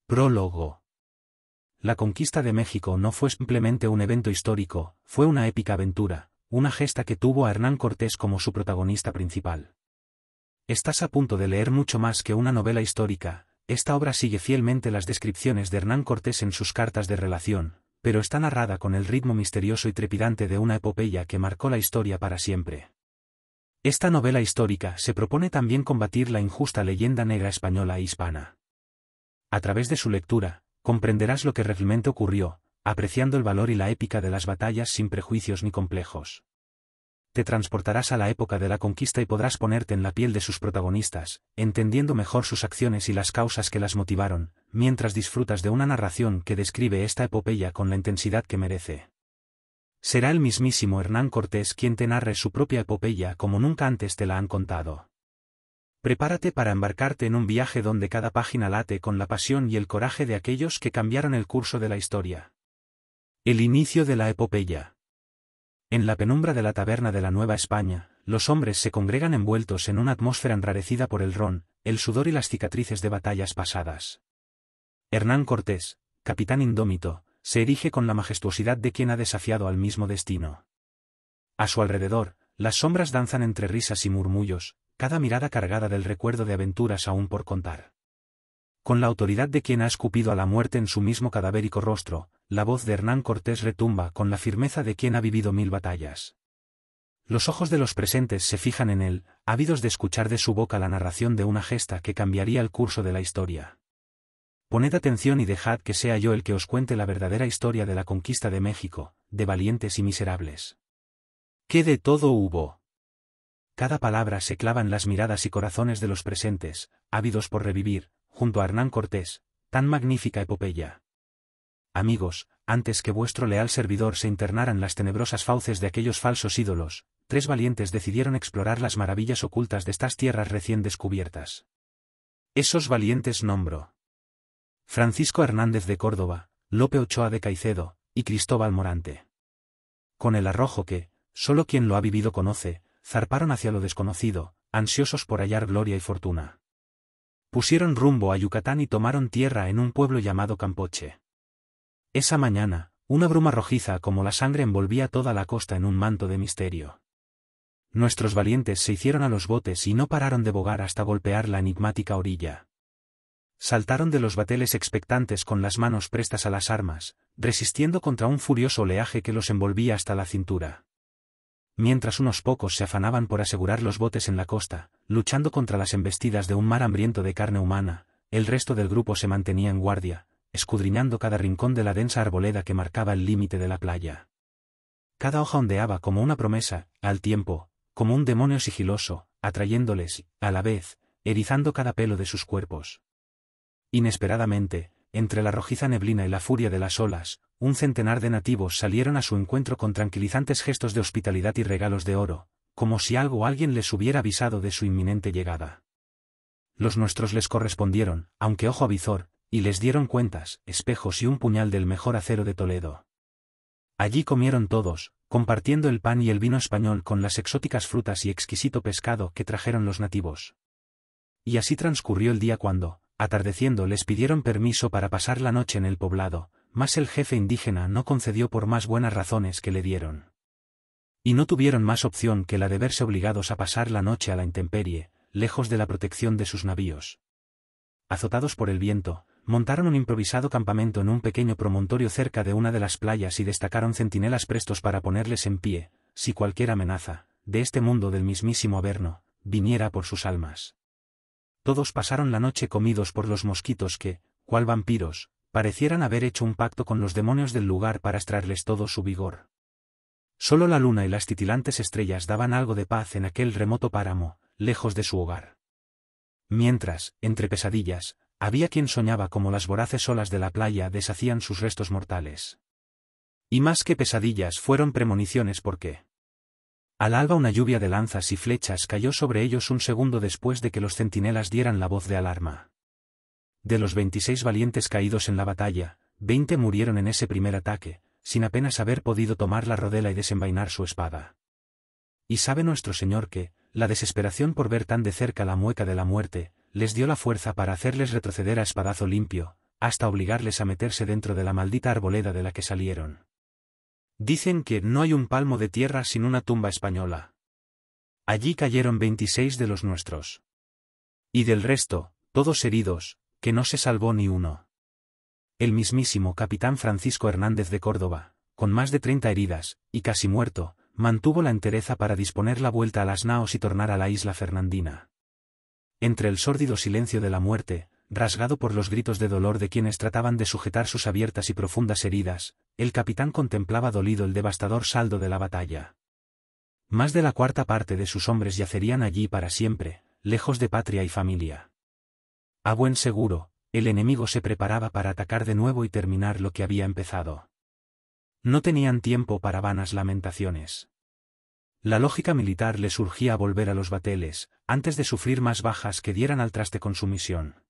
Prólogo. La conquista de México no fue simplemente un evento histórico, fue una épica aventura, una gesta que tuvo a Hernán Cortés como su protagonista principal. Estás a punto de leer mucho más que una novela histórica. Esta obra sigue fielmente las descripciones de Hernán Cortés en sus cartas de relación, pero está narrada con el ritmo misterioso y trepidante de una epopeya que marcó la historia para siempre. Esta novela histórica se propone también combatir la injusta leyenda negra española e hispana. A través de su lectura, comprenderás lo que realmente ocurrió, apreciando el valor y la épica de las batallas sin prejuicios ni complejos. Te transportarás a la época de la conquista y podrás ponerte en la piel de sus protagonistas, entendiendo mejor sus acciones y las causas que las motivaron, mientras disfrutas de una narración que describe esta epopeya con la intensidad que merece. Será el mismísimo Hernán Cortés quien te narre su propia epopeya como nunca antes te la han contado. Prepárate para embarcarte en un viaje donde cada página late con la pasión y el coraje de aquellos que cambiaron el curso de la historia. El inicio de la epopeya. En la penumbra de la taberna de la Nueva España, los hombres se congregan envueltos en una atmósfera enrarecida por el ron, el sudor y las cicatrices de batallas pasadas. Hernán Cortés, capitán indómito, se erige con la majestuosidad de quien ha desafiado al mismo destino. A su alrededor, las sombras danzan entre risas y murmullos, cada mirada cargada del recuerdo de aventuras aún por contar. Con la autoridad de quien ha escupido a la muerte en su mismo cadavérico rostro, la voz de Hernán Cortés retumba con la firmeza de quien ha vivido 1000 batallas. Los ojos de los presentes se fijan en él, ávidos de escuchar de su boca la narración de una gesta que cambiaría el curso de la historia. Poned atención y dejad que sea yo el que os cuente la verdadera historia de la conquista de México, de valientes y miserables. ¿Qué de todo hubo? Cada palabra se clava en las miradas y corazones de los presentes, ávidos por revivir, junto a Hernán Cortés, tan magnífica epopeya. Amigos, antes que vuestro leal servidor se internara en las tenebrosas fauces de aquellos falsos ídolos, 3 valientes decidieron explorar las maravillas ocultas de estas tierras recién descubiertas. Esos valientes nombro: Francisco Hernández de Córdoba, Lope Ochoa de Caicedo, y Cristóbal Morante. Con el arrojo que, solo quien lo ha vivido conoce, zarparon hacia lo desconocido, ansiosos por hallar gloria y fortuna. Pusieron rumbo a Yucatán y tomaron tierra en un pueblo llamado Campoche. Esa mañana, una bruma rojiza como la sangre envolvía toda la costa en un manto de misterio. Nuestros valientes se hicieron a los botes y no pararon de bogar hasta golpear la enigmática orilla. Saltaron de los bateles expectantes con las manos prestas a las armas, resistiendo contra un furioso oleaje que los envolvía hasta la cintura. Mientras unos pocos se afanaban por asegurar los botes en la costa, luchando contra las embestidas de un mar hambriento de carne humana, el resto del grupo se mantenía en guardia, escudriñando cada rincón de la densa arboleda que marcaba el límite de la playa. Cada hoja ondeaba como una promesa, al tiempo, como un demonio sigiloso, atrayéndoles, a la vez, erizando cada pelo de sus cuerpos. Inesperadamente, entre la rojiza neblina y la furia de las olas, un centenar de nativos salieron a su encuentro con tranquilizantes gestos de hospitalidad y regalos de oro, como si algo o alguien les hubiera avisado de su inminente llegada. Los nuestros les correspondieron, aunque ojo avizor, y les dieron cuentas, espejos y un puñal del mejor acero de Toledo. Allí comieron todos, compartiendo el pan y el vino español con las exóticas frutas y exquisito pescado que trajeron los nativos. Y así transcurrió el día cuando, atardeciendo, les pidieron permiso para pasar la noche en el poblado, mas el jefe indígena no concedió por más buenas razones que le dieron. Y no tuvieron más opción que la de verse obligados a pasar la noche a la intemperie, lejos de la protección de sus navíos. Azotados por el viento, montaron un improvisado campamento en un pequeño promontorio cerca de una de las playas y destacaron centinelas prestos para ponerles en pie, si cualquier amenaza, de este mundo del mismísimo Averno, viniera por sus almas. Todos pasaron la noche comidos por los mosquitos que, cual vampiros, parecieran haber hecho un pacto con los demonios del lugar para extraerles todo su vigor. Solo la luna y las titilantes estrellas daban algo de paz en aquel remoto páramo, lejos de su hogar. Mientras, entre pesadillas, había quien soñaba como las voraces olas de la playa deshacían sus restos mortales. Y más que pesadillas fueron premoniciones porque al alba una lluvia de lanzas y flechas cayó sobre ellos un segundo después de que los centinelas dieran la voz de alarma. De los 26 valientes caídos en la batalla, 20 murieron en ese primer ataque, sin apenas haber podido tomar la rodela y desenvainar su espada. Y sabe nuestro Señor que, la desesperación por ver tan de cerca la mueca de la muerte, les dio la fuerza para hacerles retroceder a espadazo limpio, hasta obligarles a meterse dentro de la maldita arboleda de la que salieron. Dicen que no hay un palmo de tierra sin una tumba española. Allí cayeron 26 de los nuestros. Y del resto, todos heridos, que no se salvó ni uno. El mismísimo capitán Francisco Hernández de Córdoba, con más de 30 heridas, y casi muerto, mantuvo la entereza para disponer la vuelta a las naos y tornar a la isla Fernandina. Entre el sórdido silencio de la muerte, rasgado por los gritos de dolor de quienes trataban de sujetar sus abiertas y profundas heridas, el capitán contemplaba dolido el devastador saldo de la batalla. Más de la cuarta parte de sus hombres yacerían allí para siempre, lejos de patria y familia. A buen seguro, el enemigo se preparaba para atacar de nuevo y terminar lo que había empezado. No tenían tiempo para vanas lamentaciones. La lógica militar les urgía a volver a los bateles, antes de sufrir más bajas que dieran al traste con su misión.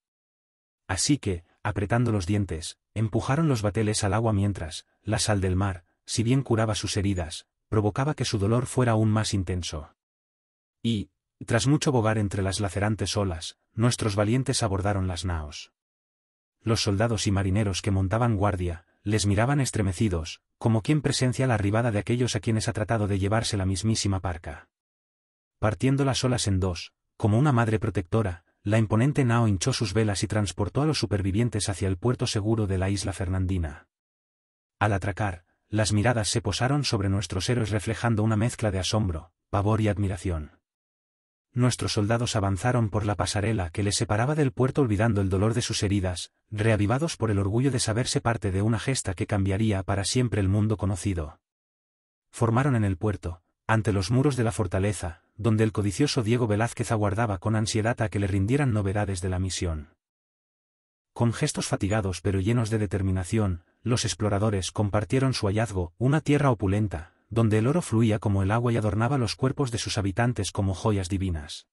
Así que, apretando los dientes, empujaron los bateles al agua mientras, la sal del mar, si bien curaba sus heridas, provocaba que su dolor fuera aún más intenso. Y, tras mucho bogar entre las lacerantes olas, nuestros valientes abordaron las naos. Los soldados y marineros que montaban guardia, les miraban estremecidos, como quien presencia la arribada de aquellos a quienes ha tratado de llevarse la mismísima parca. Partiendo las olas en dos, como una madre protectora, la imponente nao hinchó sus velas y transportó a los supervivientes hacia el puerto seguro de la isla Fernandina. Al atracar, las miradas se posaron sobre nuestros héroes reflejando una mezcla de asombro, pavor y admiración. Nuestros soldados avanzaron por la pasarela que les separaba del puerto olvidando el dolor de sus heridas, reavivados por el orgullo de saberse parte de una gesta que cambiaría para siempre el mundo conocido. Formaron en el puerto, ante los muros de la fortaleza, donde el codicioso Diego Velázquez aguardaba con ansiedad a que le rindieran novedades de la misión. Con gestos fatigados pero llenos de determinación, los exploradores compartieron su hallazgo, una tierra opulenta, donde el oro fluía como el agua y adornaba los cuerpos de sus habitantes como joyas divinas.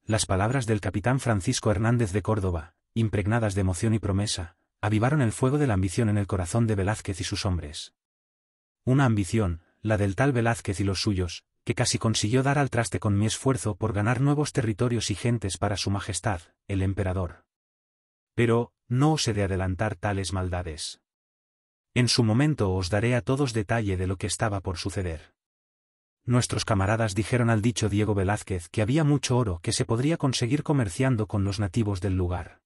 Las palabras del capitán Francisco Hernández de Córdoba, impregnadas de emoción y promesa, avivaron el fuego de la ambición en el corazón de Velázquez y sus hombres. Una ambición, la del tal Velázquez y los suyos, que casi consiguió dar al traste con mi esfuerzo por ganar nuevos territorios y gentes para su majestad, el emperador. Pero, no os he de adelantar tales maldades. En su momento os daré a todos detalle de lo que estaba por suceder. Nuestros camaradas dijeron al dicho Diego Velázquez que había mucho oro que se podría conseguir comerciando con los nativos del lugar.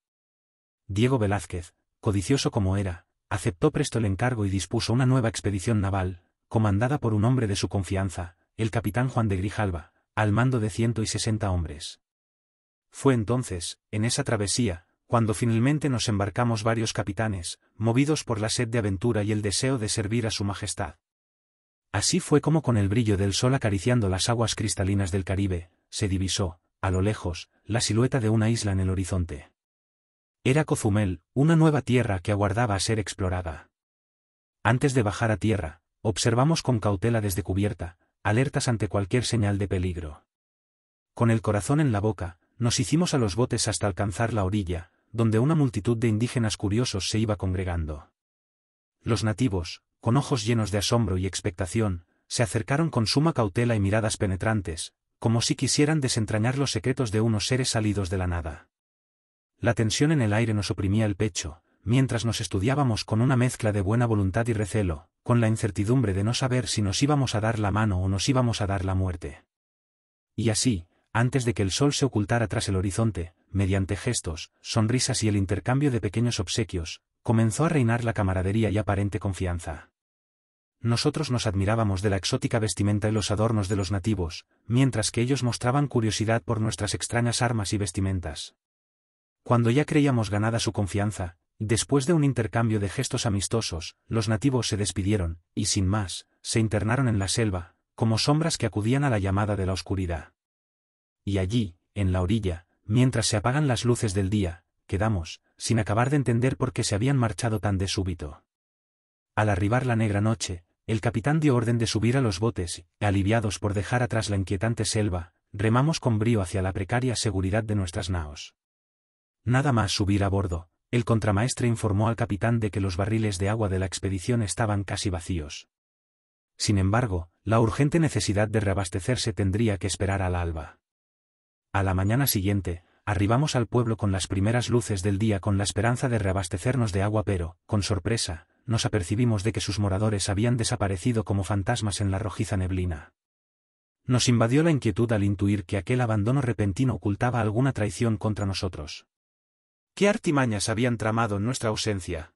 Diego Velázquez, codicioso como era, aceptó presto el encargo y dispuso una nueva expedición naval, comandada por un hombre de su confianza, el capitán Juan de Grijalva, al mando de 160 hombres. Fue entonces, en esa travesía, cuando finalmente nos embarcamos varios capitanes, movidos por la sed de aventura y el deseo de servir a su majestad. Así fue como con el brillo del sol acariciando las aguas cristalinas del Caribe, se divisó, a lo lejos, la silueta de una isla en el horizonte. Era Cozumel, una nueva tierra que aguardaba a ser explorada. Antes de bajar a tierra, observamos con cautela desde cubierta, alertas ante cualquier señal de peligro. Con el corazón en la boca, nos hicimos a los botes hasta alcanzar la orilla, donde una multitud de indígenas curiosos se iba congregando. Los nativos, con ojos llenos de asombro y expectación, se acercaron con suma cautela y miradas penetrantes, como si quisieran desentrañar los secretos de unos seres salidos de la nada. La tensión en el aire nos oprimía el pecho, mientras nos estudiábamos con una mezcla de buena voluntad y recelo, con la incertidumbre de no saber si nos íbamos a dar la mano o nos íbamos a dar la muerte. Y así, antes de que el sol se ocultara tras el horizonte, mediante gestos, sonrisas y el intercambio de pequeños obsequios, comenzó a reinar la camaradería y aparente confianza. Nosotros nos admirábamos de la exótica vestimenta y los adornos de los nativos, mientras que ellos mostraban curiosidad por nuestras extrañas armas y vestimentas. Cuando ya creíamos ganada su confianza, después de un intercambio de gestos amistosos, los nativos se despidieron, y sin más, se internaron en la selva, como sombras que acudían a la llamada de la oscuridad. Y allí, en la orilla, mientras se apagan las luces del día, quedamos, sin acabar de entender por qué se habían marchado tan de súbito. Al arribar la negra noche, el capitán dio orden de subir a los botes, y, aliviados por dejar atrás la inquietante selva, remamos con brío hacia la precaria seguridad de nuestras naos. Nada más subir a bordo, el contramaestre informó al capitán de que los barriles de agua de la expedición estaban casi vacíos. Sin embargo, la urgente necesidad de reabastecerse tendría que esperar al alba. A la mañana siguiente, arribamos al pueblo con las primeras luces del día con la esperanza de reabastecernos de agua, pero, con sorpresa, nos apercibimos de que sus moradores habían desaparecido como fantasmas en la rojiza neblina. Nos invadió la inquietud al intuir que aquel abandono repentino ocultaba alguna traición contra nosotros. ¿Qué artimañas habían tramado en nuestra ausencia?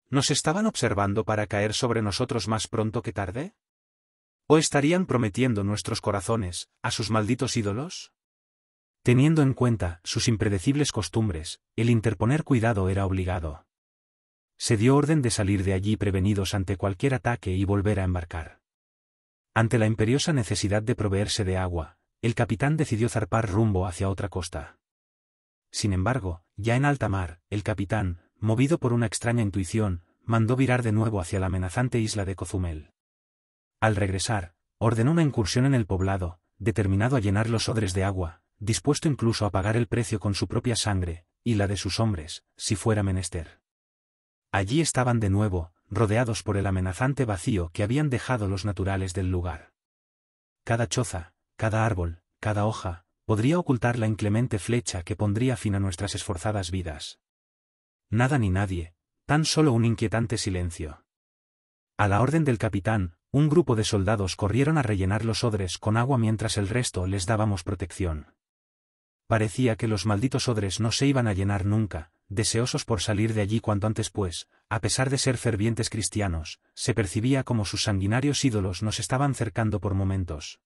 ¿Nos estaban observando para caer sobre nosotros más pronto que tarde? ¿O estarían prometiendo nuestros corazones a sus malditos ídolos? Teniendo en cuenta sus impredecibles costumbres, el interponer cuidado era obligado. Se dio orden de salir de allí prevenidos ante cualquier ataque y volver a embarcar. Ante la imperiosa necesidad de proveerse de agua, el capitán decidió zarpar rumbo hacia otra costa. Sin embargo, ya en alta mar, el capitán, movido por una extraña intuición, mandó virar de nuevo hacia la amenazante isla de Cozumel. Al regresar, ordenó una incursión en el poblado, determinado a llenar los odres de agua, dispuesto incluso a pagar el precio con su propia sangre, y la de sus hombres, si fuera menester. Allí estaban de nuevo, rodeados por el amenazante vacío que habían dejado los naturales del lugar. Cada choza, cada árbol, cada hoja, podría ocultar la inclemente flecha que pondría fin a nuestras esforzadas vidas. Nada ni nadie, tan solo un inquietante silencio. A la orden del capitán, un grupo de soldados corrieron a rellenar los odres con agua mientras el resto les dábamos protección. Parecía que los malditos odres no se iban a llenar nunca, deseosos por salir de allí cuanto antes, pues, a pesar de ser fervientes cristianos, se percibía como sus sanguinarios ídolos nos estaban cercando por momentos.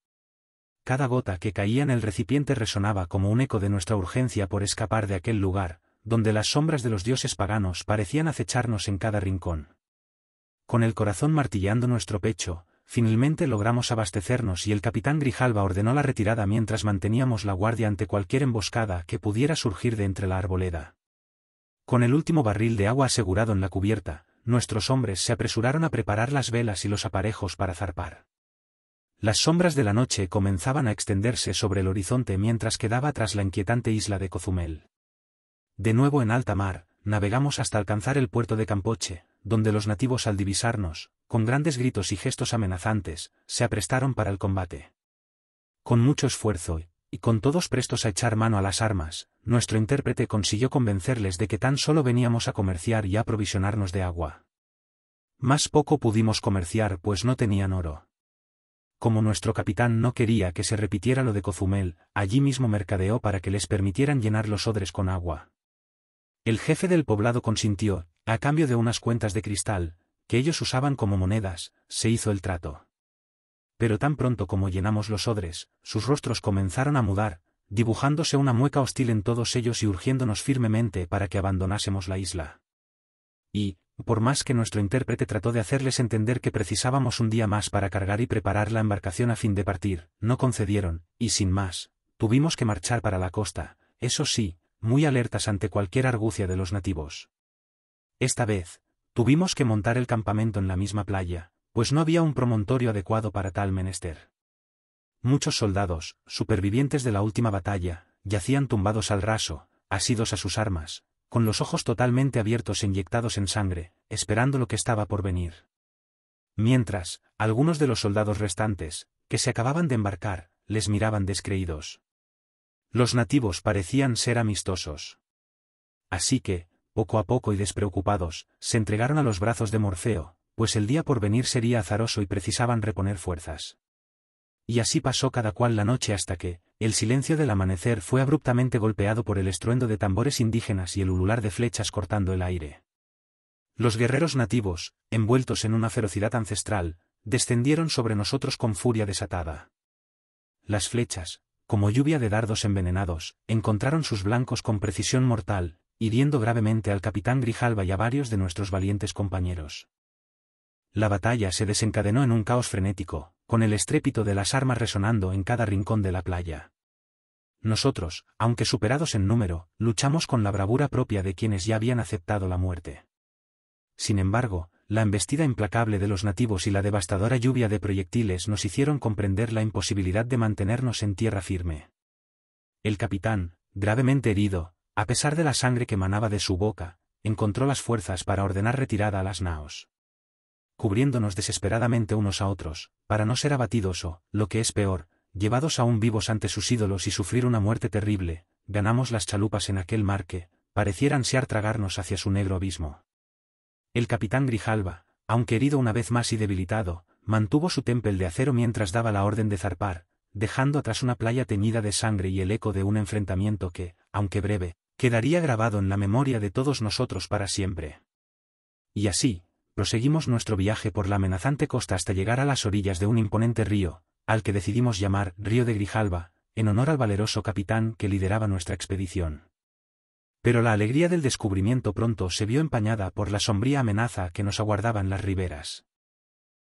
Cada gota que caía en el recipiente resonaba como un eco de nuestra urgencia por escapar de aquel lugar, donde las sombras de los dioses paganos parecían acecharnos en cada rincón. Con el corazón martillando nuestro pecho, finalmente logramos abastecernos y el capitán Grijalva ordenó la retirada mientras manteníamos la guardia ante cualquier emboscada que pudiera surgir de entre la arboleda. Con el último barril de agua asegurado en la cubierta, nuestros hombres se apresuraron a preparar las velas y los aparejos para zarpar. Las sombras de la noche comenzaban a extenderse sobre el horizonte mientras quedaba atrás la inquietante isla de Cozumel. De nuevo en alta mar, navegamos hasta alcanzar el puerto de Campoche, donde los nativos al divisarnos, con grandes gritos y gestos amenazantes, se aprestaron para el combate. Con mucho esfuerzo, y con todos prestos a echar mano a las armas, nuestro intérprete consiguió convencerles de que tan solo veníamos a comerciar y a aprovisionarnos de agua. Más poco pudimos comerciar pues no tenían oro. Como nuestro capitán no quería que se repitiera lo de Cozumel, allí mismo mercadeó para que les permitieran llenar los odres con agua. El jefe del poblado consintió, a cambio de unas cuentas de cristal, que ellos usaban como monedas, se hizo el trato. Pero tan pronto como llenamos los odres, sus rostros comenzaron a mudar, dibujándose una mueca hostil en todos ellos y urgiéndonos firmemente para que abandonásemos la isla. Y, por más que nuestro intérprete trató de hacerles entender que precisábamos un día más para cargar y preparar la embarcación a fin de partir, no concedieron, y sin más, tuvimos que marchar para la costa, eso sí, muy alertas ante cualquier argucia de los nativos. Esta vez, tuvimos que montar el campamento en la misma playa, pues no había un promontorio adecuado para tal menester. Muchos soldados, supervivientes de la última batalla, yacían tumbados al raso, asidos a sus armas, con los ojos totalmente abiertos e inyectados en sangre, esperando lo que estaba por venir. Mientras, algunos de los soldados restantes, que se acababan de embarcar, les miraban descreídos. Los nativos parecían ser amistosos. Así que, poco a poco y despreocupados, se entregaron a los brazos de Morfeo, pues el día por venir sería azaroso y precisaban reponer fuerzas. Y así pasó cada cual la noche hasta que, el silencio del amanecer fue abruptamente golpeado por el estruendo de tambores indígenas y el ulular de flechas cortando el aire. Los guerreros nativos, envueltos en una ferocidad ancestral, descendieron sobre nosotros con furia desatada. Las flechas, como lluvia de dardos envenenados, encontraron sus blancos con precisión mortal, hiriendo gravemente al capitán Grijalva y a varios de nuestros valientes compañeros. La batalla se desencadenó en un caos frenético, con el estrépito de las armas resonando en cada rincón de la playa. Nosotros, aunque superados en número, luchamos con la bravura propia de quienes ya habían aceptado la muerte. Sin embargo, la embestida implacable de los nativos y la devastadora lluvia de proyectiles nos hicieron comprender la imposibilidad de mantenernos en tierra firme. El capitán, gravemente herido, a pesar de la sangre que manaba de su boca, encontró las fuerzas para ordenar retirada a las naos. Cubriéndonos desesperadamente unos a otros, para no ser abatidos o, lo que es peor, llevados aún vivos ante sus ídolos y sufrir una muerte terrible, ganamos las chalupas en aquel mar que pareciera ansiar tragarnos hacia su negro abismo. El capitán Grijalva, aunque herido una vez más y debilitado, mantuvo su tempel de acero mientras daba la orden de zarpar, dejando atrás una playa teñida de sangre y el eco de un enfrentamiento que, aunque breve, quedaría grabado en la memoria de todos nosotros para siempre. Y así, proseguimos nuestro viaje por la amenazante costa hasta llegar a las orillas de un imponente río, al que decidimos llamar Río de Grijalva, en honor al valeroso capitán que lideraba nuestra expedición. Pero la alegría del descubrimiento pronto se vio empañada por la sombría amenaza que nos aguardaba en las riberas.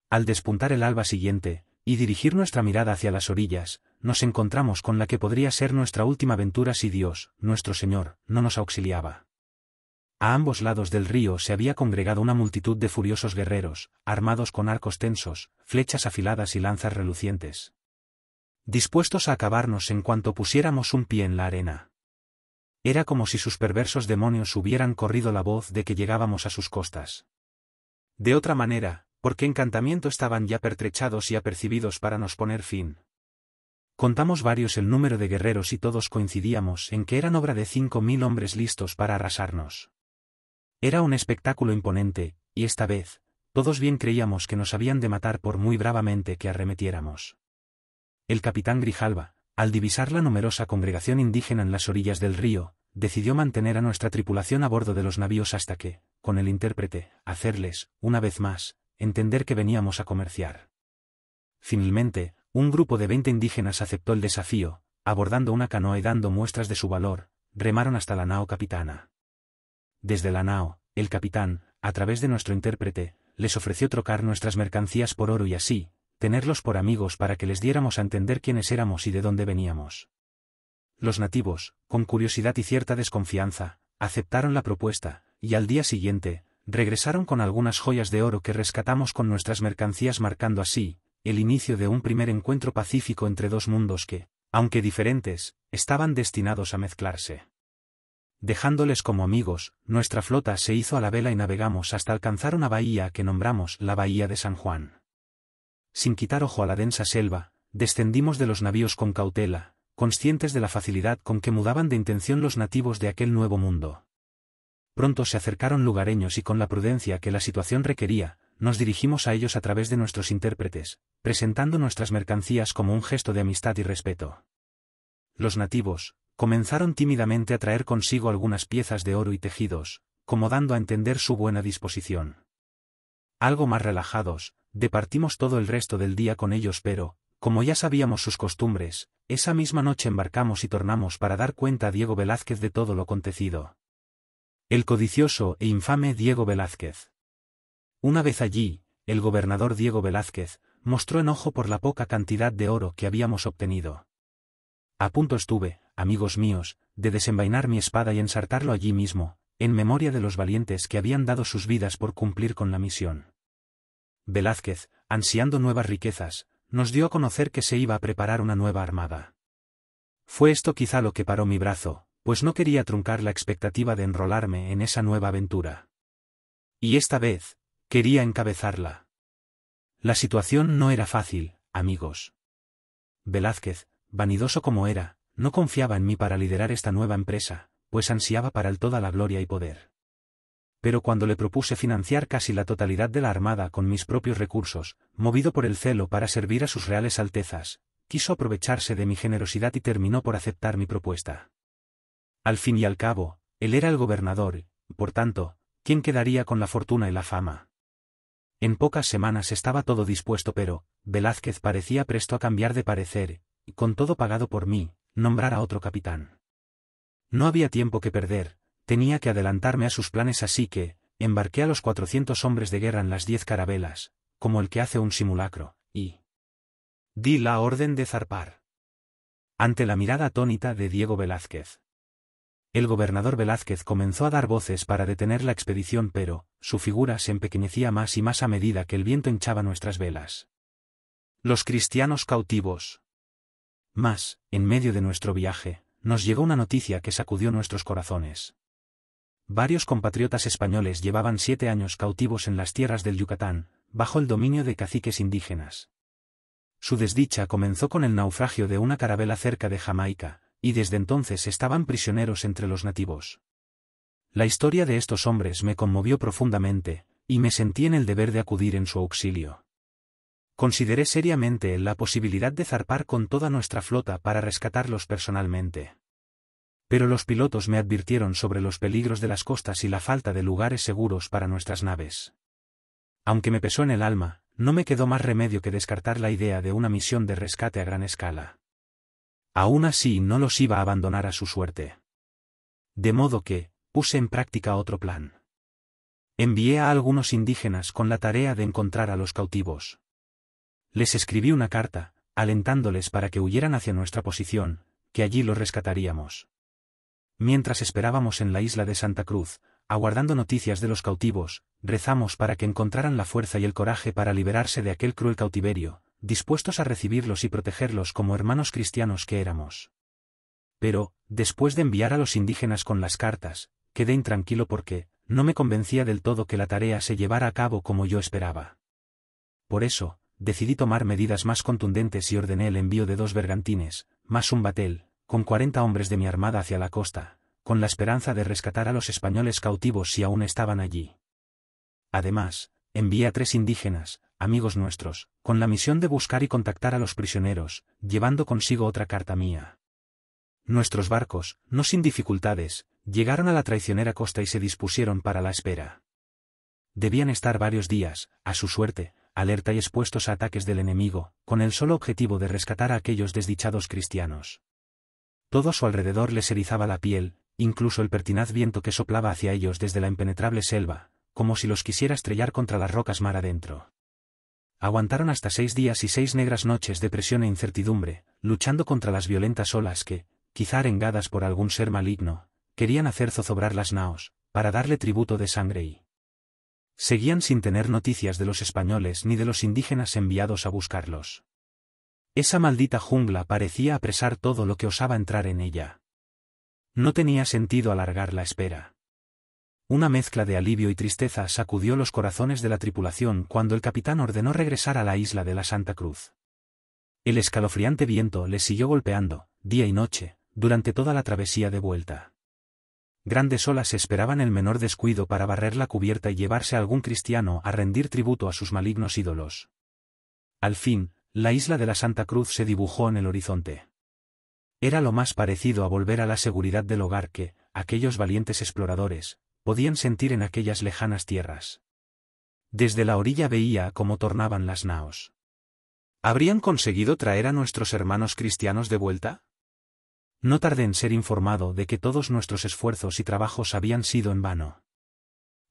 Al despuntar el alba siguiente, y dirigir nuestra mirada hacia las orillas, nos encontramos con la que podría ser nuestra última aventura si Dios, nuestro Señor, no nos auxiliaba. A ambos lados del río se había congregado una multitud de furiosos guerreros, armados con arcos tensos, flechas afiladas y lanzas relucientes, dispuestos a acabarnos en cuanto pusiéramos un pie en la arena. Era como si sus perversos demonios hubieran corrido la voz de que llegábamos a sus costas. De otra manera, ¿por qué encantamiento estaban ya pertrechados y apercibidos para nos poner fin? Contamos varios el número de guerreros y todos coincidíamos en que eran obra de 5.000 hombres listos para arrasarnos. Era un espectáculo imponente, y esta vez, todos bien creíamos que nos habían de matar por muy bravamente que arremetiéramos. El capitán Grijalva, al divisar la numerosa congregación indígena en las orillas del río, decidió mantener a nuestra tripulación a bordo de los navíos hasta que, con el intérprete, hacerles, una vez más, entender que veníamos a comerciar. Finalmente, un grupo de 20 indígenas aceptó el desafío, abordando una canoa y dando muestras de su valor, remaron hasta la nao capitana. Desde la nao, el capitán, a través de nuestro intérprete, les ofreció trocar nuestras mercancías por oro y así, tenerlos por amigos para que les diéramos a entender quiénes éramos y de dónde veníamos. Los nativos, con curiosidad y cierta desconfianza, aceptaron la propuesta, y al día siguiente, regresaron con algunas joyas de oro que rescatamos con nuestras mercancías, marcando así, el inicio de un primer encuentro pacífico entre dos mundos que, aunque diferentes, estaban destinados a mezclarse. Dejándoles como amigos, nuestra flota se hizo a la vela y navegamos hasta alcanzar una bahía que nombramos la Bahía de San Juan. Sin quitar ojo a la densa selva, descendimos de los navíos con cautela, conscientes de la facilidad con que mudaban de intención los nativos de aquel nuevo mundo. Pronto se acercaron lugareños y con la prudencia que la situación requería, nos dirigimos a ellos a través de nuestros intérpretes, presentando nuestras mercancías como un gesto de amistad y respeto. Los nativos comenzaron tímidamente a traer consigo algunas piezas de oro y tejidos, como dando a entender su buena disposición. Algo más relajados, departimos todo el resto del día con ellos, pero, como ya sabíamos sus costumbres, esa misma noche embarcamos y tornamos para dar cuenta a Diego Velázquez de todo lo acontecido. El codicioso e infame Diego Velázquez. Una vez allí, el gobernador Diego Velázquez mostró enojo por la poca cantidad de oro que habíamos obtenido. A punto estuve, amigos míos, de desenvainar mi espada y ensartarlo allí mismo, en memoria de los valientes que habían dado sus vidas por cumplir con la misión. Velázquez, ansiando nuevas riquezas, nos dio a conocer que se iba a preparar una nueva armada. Fue esto quizá lo que paró mi brazo, pues no quería truncar la expectativa de enrolarme en esa nueva aventura. Y esta vez, quería encabezarla. La situación no era fácil, amigos. Velázquez, vanidoso como era, no confiaba en mí para liderar esta nueva empresa, pues ansiaba para él toda la gloria y poder. Pero cuando le propuse financiar casi la totalidad de la armada con mis propios recursos, movido por el celo para servir a sus reales altezas, quiso aprovecharse de mi generosidad y terminó por aceptar mi propuesta. Al fin y al cabo, él era el gobernador, y, por tanto, ¿quién quedaría con la fortuna y la fama? En pocas semanas estaba todo dispuesto, pero Velázquez parecía presto a cambiar de parecer, y con todo pagado por mí, nombrar a otro capitán. No había tiempo que perder, tenía que adelantarme a sus planes, así que embarqué a los 400 hombres de guerra en las 10 carabelas, como el que hace un simulacro, y di la orden de zarpar. Ante la mirada atónita de Diego Velázquez, el gobernador Velázquez comenzó a dar voces para detener la expedición, pero su figura se empequeñecía más y más a medida que el viento hinchaba nuestras velas. Los cristianos cautivos. Mas, en medio de nuestro viaje, nos llegó una noticia que sacudió nuestros corazones. Varios compatriotas españoles llevaban 7 años cautivos en las tierras del Yucatán, bajo el dominio de caciques indígenas. Su desdicha comenzó con el naufragio de una carabela cerca de Jamaica, y desde entonces estaban prisioneros entre los nativos. La historia de estos hombres me conmovió profundamente, y me sentí en el deber de acudir en su auxilio. Consideré seriamente la posibilidad de zarpar con toda nuestra flota para rescatarlos personalmente. Pero los pilotos me advirtieron sobre los peligros de las costas y la falta de lugares seguros para nuestras naves. Aunque me pesó en el alma, no me quedó más remedio que descartar la idea de una misión de rescate a gran escala. Aún así no los iba a abandonar a su suerte. De modo que, puse en práctica otro plan. Envié a algunos indígenas con la tarea de encontrar a los cautivos. Les escribí una carta, alentándoles para que huyeran hacia nuestra posición, que allí los rescataríamos. Mientras esperábamos en la isla de Santa Cruz, aguardando noticias de los cautivos, rezamos para que encontraran la fuerza y el coraje para liberarse de aquel cruel cautiverio, dispuestos a recibirlos y protegerlos como hermanos cristianos que éramos. Pero, después de enviar a los indígenas con las cartas, quedé intranquilo porque, no me convencía del todo que la tarea se llevara a cabo como yo esperaba. Por eso, decidí tomar medidas más contundentes y ordené el envío de 2 bergantines, más un batel, con 40 hombres de mi armada hacia la costa, con la esperanza de rescatar a los españoles cautivos si aún estaban allí. Además, envié a 3 indígenas, amigos nuestros, con la misión de buscar y contactar a los prisioneros, llevando consigo otra carta mía. Nuestros barcos, no sin dificultades, llegaron a la traicionera costa y se dispusieron para la espera. Debían estar varios días, a su suerte, alerta y expuestos a ataques del enemigo, con el solo objetivo de rescatar a aquellos desdichados cristianos. Todo a su alrededor les erizaba la piel, incluso el pertinaz viento que soplaba hacia ellos desde la impenetrable selva, como si los quisiera estrellar contra las rocas mar adentro. Aguantaron hasta 6 días y 6 negras noches de presión e incertidumbre, luchando contra las violentas olas que, quizá arengadas por algún ser maligno, querían hacer zozobrar las naos, para darle tributo de sangre y... Seguían sin tener noticias de los españoles ni de los indígenas enviados a buscarlos. Esa maldita jungla parecía apresar todo lo que osaba entrar en ella. No tenía sentido alargar la espera. Una mezcla de alivio y tristeza sacudió los corazones de la tripulación cuando el capitán ordenó regresar a la isla de la Santa Cruz. El escalofriante viento les siguió golpeando, día y noche, durante toda la travesía de vuelta. Grandes olas esperaban el menor descuido para barrer la cubierta y llevarse a algún cristiano a rendir tributo a sus malignos ídolos. Al fin, la isla de la Santa Cruz se dibujó en el horizonte. Era lo más parecido a volver a la seguridad del hogar que, aquellos valientes exploradores, podían sentir en aquellas lejanas tierras. Desde la orilla veía cómo tornaban las naos. ¿Habrían conseguido traer a nuestros hermanos cristianos de vuelta? No tardé en ser informado de que todos nuestros esfuerzos y trabajos habían sido en vano.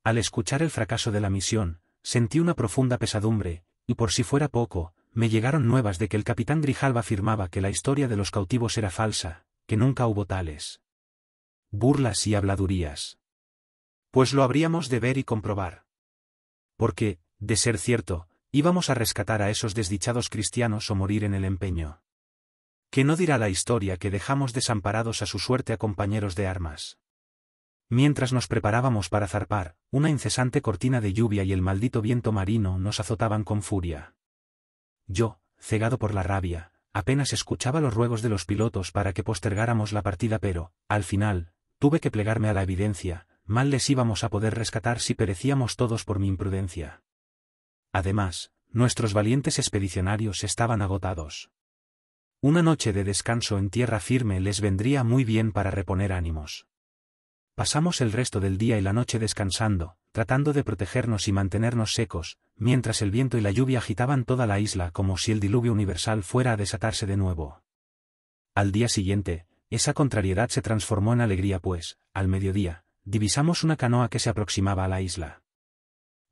Al escuchar el fracaso de la misión, sentí una profunda pesadumbre, y por si fuera poco, me llegaron nuevas de que el capitán Grijalva afirmaba que la historia de los cautivos era falsa, que nunca hubo tales burlas y habladurías. Pues lo habríamos de ver y comprobar. Porque, de ser cierto, íbamos a rescatar a esos desdichados cristianos o morir en el empeño. ¿Qué no dirá la historia que dejamos desamparados a su suerte a compañeros de armas? Mientras nos preparábamos para zarpar, una incesante cortina de lluvia y el maldito viento marino nos azotaban con furia. Yo, cegado por la rabia, apenas escuchaba los ruegos de los pilotos para que postergáramos la partida pero, al final, tuve que plegarme a la evidencia, mal les íbamos a poder rescatar si perecíamos todos por mi imprudencia. Además, nuestros valientes expedicionarios estaban agotados. Una noche de descanso en tierra firme les vendría muy bien para reponer ánimos. Pasamos el resto del día y la noche descansando, tratando de protegernos y mantenernos secos, mientras el viento y la lluvia agitaban toda la isla como si el diluvio universal fuera a desatarse de nuevo. Al día siguiente, esa contrariedad se transformó en alegría pues, al mediodía, divisamos una canoa que se aproximaba a la isla.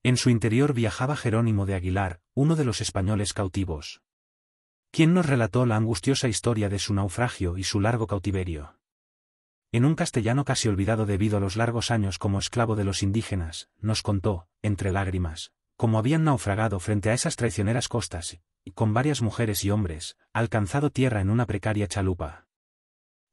En su interior viajaba Jerónimo de Aguilar, uno de los españoles cautivos. Quien nos relató la angustiosa historia de su naufragio y su largo cautiverio. En un castellano casi olvidado debido a los largos años como esclavo de los indígenas, nos contó, entre lágrimas, cómo habían naufragado frente a esas traicioneras costas, y con varias mujeres y hombres, alcanzado tierra en una precaria chalupa.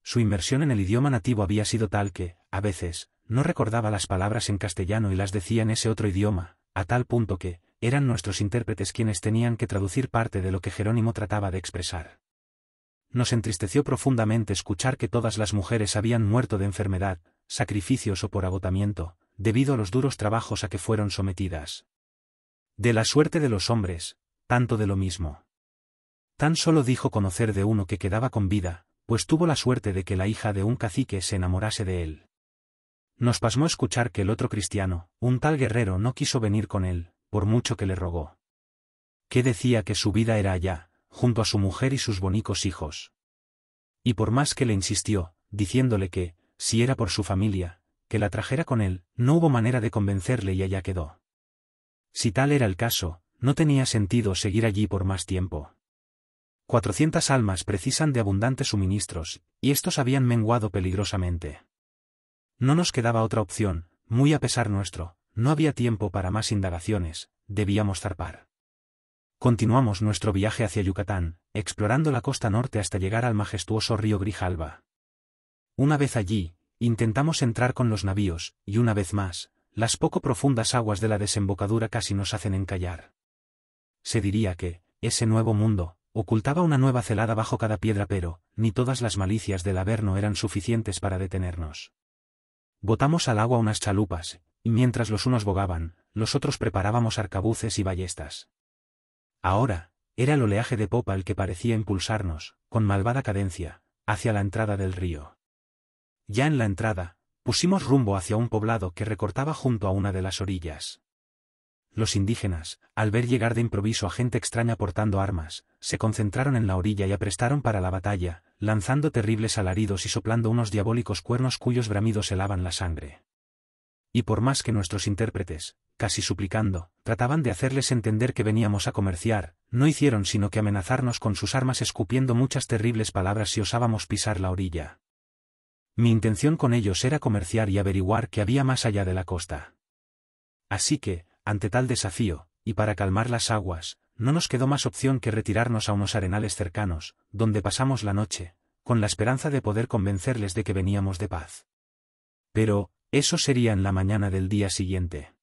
Su inmersión en el idioma nativo había sido tal que, a veces, no recordaba las palabras en castellano y las decía en ese otro idioma, a tal punto que, eran nuestros intérpretes quienes tenían que traducir parte de lo que Jerónimo trataba de expresar. nos entristeció profundamente escuchar que todas las mujeres habían muerto de enfermedad, sacrificios o por agotamiento, debido a los duros trabajos a que fueron sometidas. De la suerte de los hombres, tanto de lo mismo. Tan solo dijo conocer de uno que quedaba con vida, pues tuvo la suerte de que la hija de un cacique se enamorase de él. Nos pasmó escuchar que el otro cristiano, un tal guerrero, no quiso venir con él, por mucho que le rogó. Que decía que su vida era allá, junto a su mujer y sus bonicos hijos. Y por más que le insistió, diciéndole que, si era por su familia, que la trajera con él, no hubo manera de convencerle y allá quedó. Si tal era el caso, no tenía sentido seguir allí por más tiempo. 400 almas precisan de abundantes suministros, y estos habían menguado peligrosamente. No nos quedaba otra opción, muy a pesar nuestro, no había tiempo para más indagaciones, debíamos zarpar. Continuamos nuestro viaje hacia Yucatán, explorando la costa norte hasta llegar al majestuoso río Grijalba. Una vez allí, intentamos entrar con los navíos, y una vez más, las poco profundas aguas de la desembocadura casi nos hacen encallar. Se diría que, ese nuevo mundo, ocultaba una nueva celada bajo cada piedra, pero, ni todas las malicias del Averno eran suficientes para detenernos. Botamos al agua unas chalupas, y mientras los unos bogaban, los otros preparábamos arcabuces y ballestas. Ahora, era el oleaje de popa el que parecía impulsarnos, con malvada cadencia, hacia la entrada del río. Ya en la entrada, pusimos rumbo hacia un poblado que recortaba junto a una de las orillas. Los indígenas, al ver llegar de improviso a gente extraña portando armas, se concentraron en la orilla y aprestaron para la batalla, lanzando terribles alaridos y soplando unos diabólicos cuernos cuyos bramidos helaban la sangre. Y por más que nuestros intérpretes, casi suplicando, trataban de hacerles entender que veníamos a comerciar, no hicieron sino que amenazarnos con sus armas escupiendo muchas terribles palabras si osábamos pisar la orilla. Mi intención con ellos era comerciar y averiguar qué había más allá de la costa. Así que, ante tal desafío, y para calmar las aguas, no nos quedó más opción que retirarnos a unos arenales cercanos, donde pasamos la noche, con la esperanza de poder convencerles de que veníamos de paz. Pero, eso sería en la mañana del día siguiente.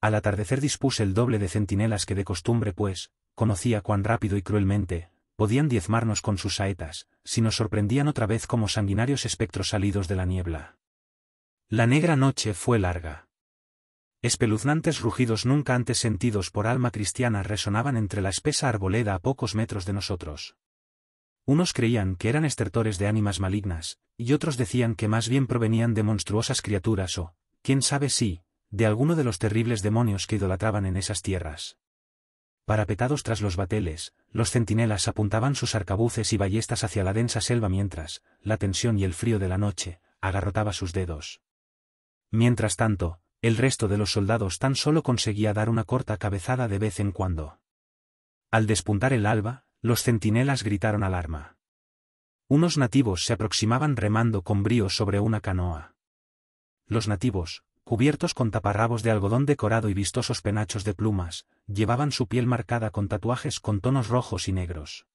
Al atardecer dispuse el doble de centinelas que de costumbre, pues, conocía cuán rápido y cruelmente podían diezmarnos con sus saetas, si nos sorprendían otra vez como sanguinarios espectros salidos de la niebla. La negra noche fue larga. Espeluznantes rugidos nunca antes sentidos por alma cristiana resonaban entre la espesa arboleda a pocos metros de nosotros. Unos creían que eran estertores de ánimas malignas, y otros decían que más bien provenían de monstruosas criaturas o, quién sabe si, de alguno de los terribles demonios que idolatraban en esas tierras. Parapetados tras los bateles, los centinelas apuntaban sus arcabuces y ballestas hacia la densa selva mientras, la tensión y el frío de la noche, agarrotaba sus dedos. Mientras tanto, el resto de los soldados tan solo conseguía dar una corta cabezada de vez en cuando. Al despuntar el alba, los centinelas gritaron alarma. Unos nativos se aproximaban remando con brío sobre una canoa. Los nativos, cubiertos con taparrabos de algodón decorado y vistosos penachos de plumas, llevaban su piel marcada con tatuajes con tonos rojos y negros.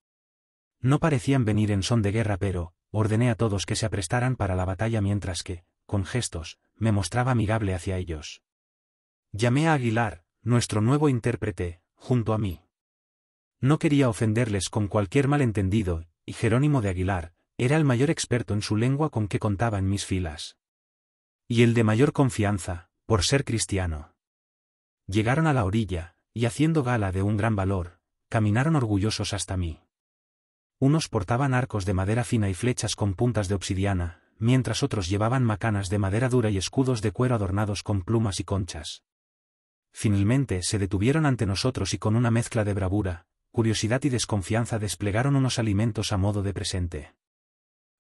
No parecían venir en son de guerra, pero ordené a todos que se aprestaran para la batalla mientras que, con gestos, me mostraba amigable hacia ellos. Llamé a Aguilar, nuestro nuevo intérprete, junto a mí. No quería ofenderles con cualquier malentendido, y Jerónimo de Aguilar era el mayor experto en su lengua con que contaba en mis filas. Y el de mayor confianza, por ser cristiano. Llegaron a la orilla, y haciendo gala de un gran valor, caminaron orgullosos hasta mí. Unos portaban arcos de madera fina y flechas con puntas de obsidiana, mientras otros llevaban macanas de madera dura y escudos de cuero adornados con plumas y conchas. Finalmente se detuvieron ante nosotros y con una mezcla de bravura, curiosidad y desconfianza desplegaron unos alimentos a modo de presente.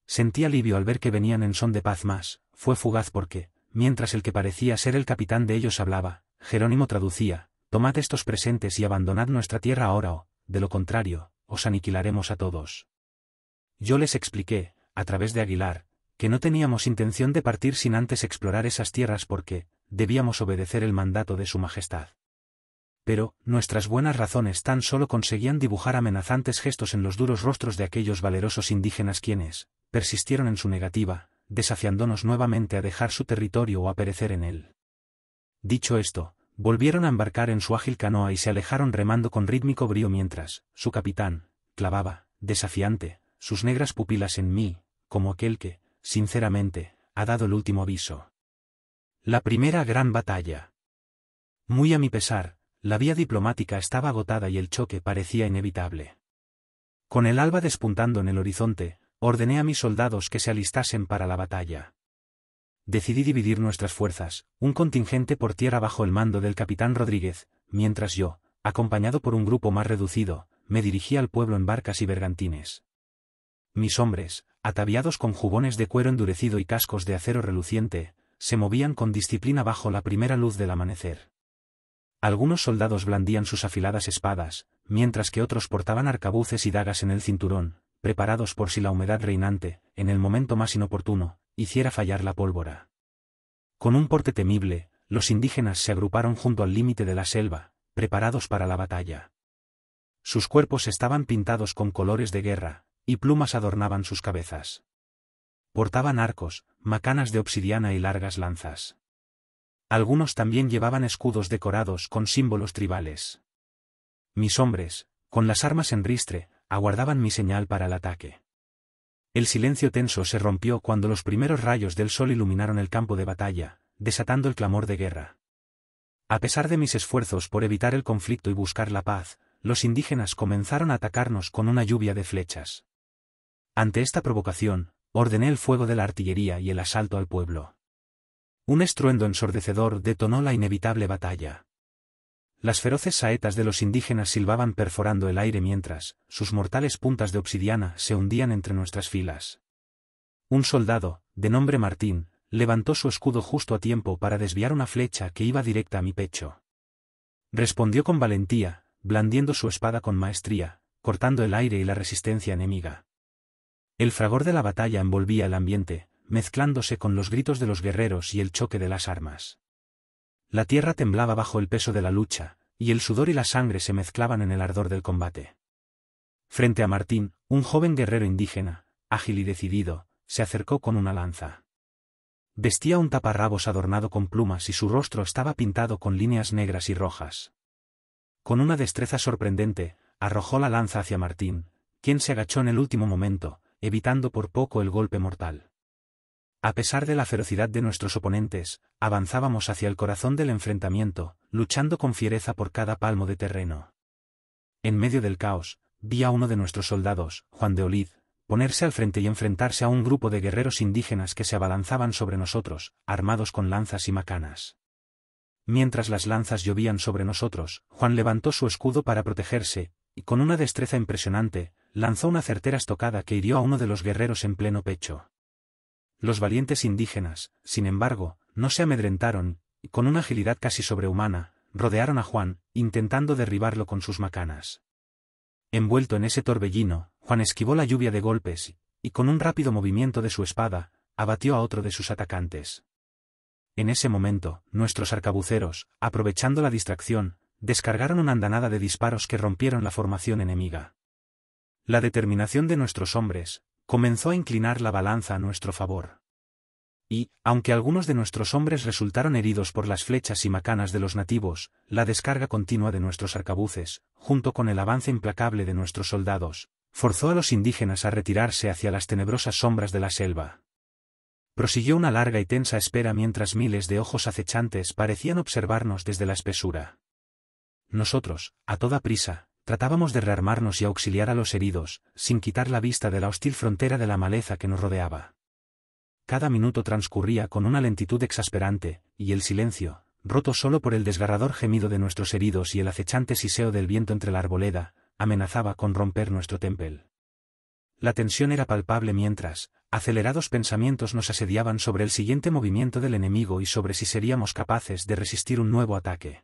Sentí alivio al ver que venían en son de paz, mas fue fugaz porque, mientras el que parecía ser el capitán de ellos hablaba, Jerónimo traducía: tomad estos presentes y abandonad nuestra tierra ahora o, de lo contrario, os aniquilaremos a todos. Yo les expliqué, a través de Aguilar, que no teníamos intención de partir sin antes explorar esas tierras porque debíamos obedecer el mandato de su majestad. Pero, nuestras buenas razones tan solo conseguían dibujar amenazantes gestos en los duros rostros de aquellos valerosos indígenas quienes persistieron en su negativa, desafiándonos nuevamente a dejar su territorio o a perecer en él. Dicho esto, volvieron a embarcar en su ágil canoa y se alejaron remando con rítmico brío mientras, su capitán, clavaba, desafiante, sus negras pupilas en mí, como aquel que, sinceramente, ha dado el último aviso. La primera gran batalla. Muy a mi pesar, la vía diplomática estaba agotada y el choque parecía inevitable. Con el alba despuntando en el horizonte, ordené a mis soldados que se alistasen para la batalla. Decidí dividir nuestras fuerzas, un contingente por tierra bajo el mando del capitán Rodríguez, mientras yo, acompañado por un grupo más reducido, me dirigía al pueblo en barcas y bergantines. Mis hombres, ataviados con jubones de cuero endurecido y cascos de acero reluciente, se movían con disciplina bajo la primera luz del amanecer. Algunos soldados blandían sus afiladas espadas, mientras que otros portaban arcabuces y dagas en el cinturón, preparados por si la humedad reinante, en el momento más inoportuno, hiciera fallar la pólvora. Con un porte temible, los indígenas se agruparon junto al límite de la selva, preparados para la batalla. Sus cuerpos estaban pintados con colores de guerra, y plumas adornaban sus cabezas. Portaban arcos, macanas de obsidiana y largas lanzas. Algunos también llevaban escudos decorados con símbolos tribales. Mis hombres, con las armas en ristre, aguardaban mi señal para el ataque. El silencio tenso se rompió cuando los primeros rayos del sol iluminaron el campo de batalla, desatando el clamor de guerra. A pesar de mis esfuerzos por evitar el conflicto y buscar la paz, los indígenas comenzaron a atacarnos con una lluvia de flechas. Ante esta provocación, ordené el fuego de la artillería y el asalto al pueblo. Un estruendo ensordecedor detonó la inevitable batalla. Las feroces saetas de los indígenas silbaban perforando el aire mientras, sus mortales puntas de obsidiana se hundían entre nuestras filas. Un soldado, de nombre Martín, levantó su escudo justo a tiempo para desviar una flecha que iba directa a mi pecho. Respondió con valentía, blandiendo su espada con maestría, cortando el aire y la resistencia enemiga. El fragor de la batalla envolvía el ambiente, mezclándose con los gritos de los guerreros y el choque de las armas. La tierra temblaba bajo el peso de la lucha, y el sudor y la sangre se mezclaban en el ardor del combate. Frente a Martín, un joven guerrero indígena, ágil y decidido, se acercó con una lanza. Vestía un taparrabos adornado con plumas y su rostro estaba pintado con líneas negras y rojas. Con una destreza sorprendente, arrojó la lanza hacia Martín, quien se agachó en el último momento, evitando por poco el golpe mortal. A pesar de la ferocidad de nuestros oponentes, avanzábamos hacia el corazón del enfrentamiento, luchando con fiereza por cada palmo de terreno. En medio del caos, vi a uno de nuestros soldados, Juan de Olid, ponerse al frente y enfrentarse a un grupo de guerreros indígenas que se abalanzaban sobre nosotros, armados con lanzas y macanas. Mientras las lanzas llovían sobre nosotros, Juan levantó su escudo para protegerse, y con una destreza impresionante, lanzó una certera estocada que hirió a uno de los guerreros en pleno pecho. Los valientes indígenas, sin embargo, no se amedrentaron, y con una agilidad casi sobrehumana, rodearon a Juan, intentando derribarlo con sus macanas. Envuelto en ese torbellino, Juan esquivó la lluvia de golpes, y con un rápido movimiento de su espada, abatió a otro de sus atacantes. En ese momento, nuestros arcabuceros, aprovechando la distracción, descargaron una andanada de disparos que rompieron la formación enemiga. La determinación de nuestros hombres comenzó a inclinar la balanza a nuestro favor. Y, aunque algunos de nuestros hombres resultaron heridos por las flechas y macanas de los nativos, la descarga continua de nuestros arcabuces, junto con el avance implacable de nuestros soldados, forzó a los indígenas a retirarse hacia las tenebrosas sombras de la selva. Prosiguió una larga y tensa espera mientras miles de ojos acechantes parecían observarnos desde la espesura. Nosotros, a toda prisa, tratábamos de rearmarnos y auxiliar a los heridos, sin quitar la vista de la hostil frontera de la maleza que nos rodeaba. Cada minuto transcurría con una lentitud exasperante, y el silencio, roto solo por el desgarrador gemido de nuestros heridos y el acechante siseo del viento entre la arboleda, amenazaba con romper nuestro tempel. La tensión era palpable mientras, acelerados pensamientos nos asediaban sobre el siguiente movimiento del enemigo y sobre si seríamos capaces de resistir un nuevo ataque.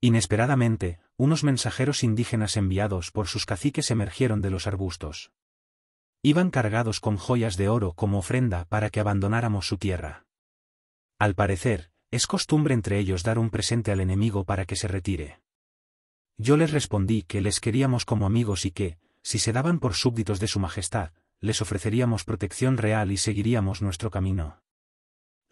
Inesperadamente, unos mensajeros indígenas enviados por sus caciques emergieron de los arbustos. Iban cargados con joyas de oro como ofrenda para que abandonáramos su tierra. Al parecer, es costumbre entre ellos dar un presente al enemigo para que se retire. Yo les respondí que les queríamos como amigos y que, si se daban por súbditos de su majestad, les ofreceríamos protección real y seguiríamos nuestro camino.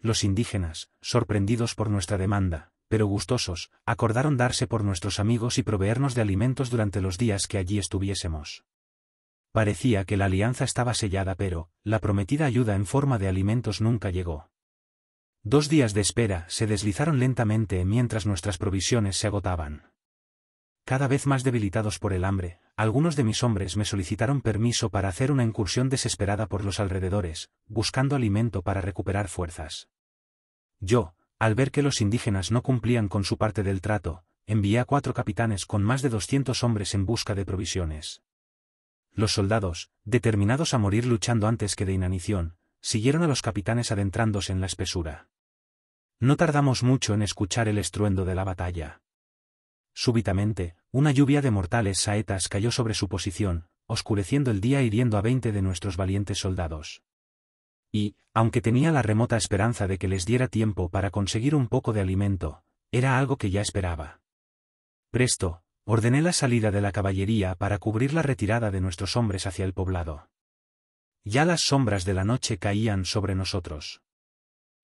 Los indígenas, sorprendidos por nuestra demanda, pero gustosos, acordaron darse por nuestros amigos y proveernos de alimentos durante los días que allí estuviésemos. Parecía que la alianza estaba sellada, pero la prometida ayuda en forma de alimentos nunca llegó. 2 días de espera se deslizaron lentamente mientras nuestras provisiones se agotaban. Cada vez más debilitados por el hambre, algunos de mis hombres me solicitaron permiso para hacer una incursión desesperada por los alrededores, buscando alimento para recuperar fuerzas. Yo, al ver que los indígenas no cumplían con su parte del trato, envié a 4 capitanes con más de 200 hombres en busca de provisiones. Los soldados, determinados a morir luchando antes que de inanición, siguieron a los capitanes adentrándose en la espesura. No tardamos mucho en escuchar el estruendo de la batalla. Súbitamente, una lluvia de mortales saetas cayó sobre su posición, oscureciendo el día e hiriendo a 20 de nuestros valientes soldados. Y, aunque tenía la remota esperanza de que les diera tiempo para conseguir un poco de alimento, era algo que ya esperaba. Presto, ordené la salida de la caballería para cubrir la retirada de nuestros hombres hacia el poblado. Ya las sombras de la noche caían sobre nosotros.